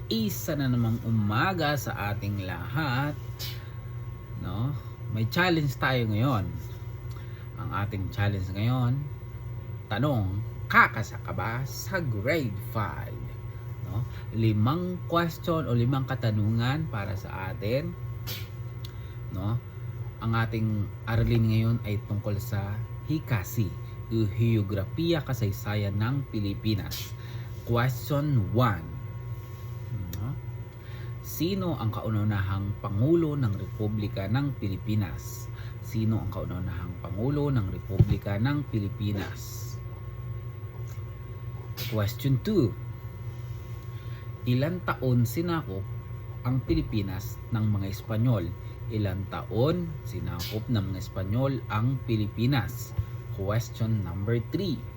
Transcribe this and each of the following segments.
Isa na namang umaga sa ating lahat, no? May challenge tayo ngayon. Ang ating challenge ngayon, tanong, kakasa ka ba sa grade 5? No? 5 question o 5 katanungan para sa atin, no? Ang ating aralin ngayon ay tungkol sa hikasi, Heograpiya Kasaysayan ng Pilipinas. Question 1. Sino ang kauna-unahang Pangulo ng Republika ng Pilipinas? Sino ang kauna-unahang Pangulo ng Republika ng Pilipinas? Question 2. Ilan taon sinakop ang Pilipinas ng mga Espanyol? Ilan taon sinakop ng mga Espanyol ang Pilipinas? Question number 3.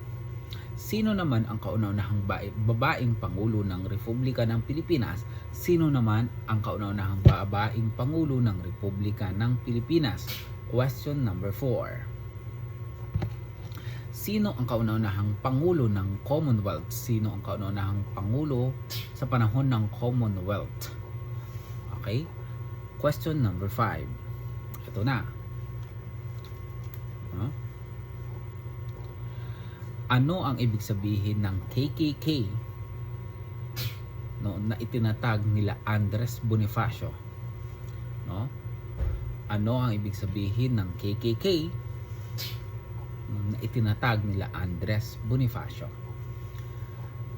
Sino naman ang kauna-unahang babaeng Pangulo ng Republika ng Pilipinas? Sino naman ang kauna-unahang babaeng Pangulo ng Republika ng Pilipinas? Question number 4. Sino ang kauna-unahang Pangulo ng Commonwealth? Sino ang kauna-unahang Pangulo sa panahon ng Commonwealth? Okay? Question number 5. Ito na. Ano ang ibig sabihin ng KKK, no, na itinatag nila Andres Bonifacio? No? Ano ang ibig sabihin ng KKK na itinatag nila Andres Bonifacio?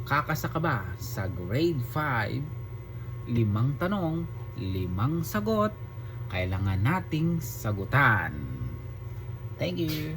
Kakasa ka ba sa grade 5? 5 tanong, 5 sagot, kailangan nating sagutan. Thank you.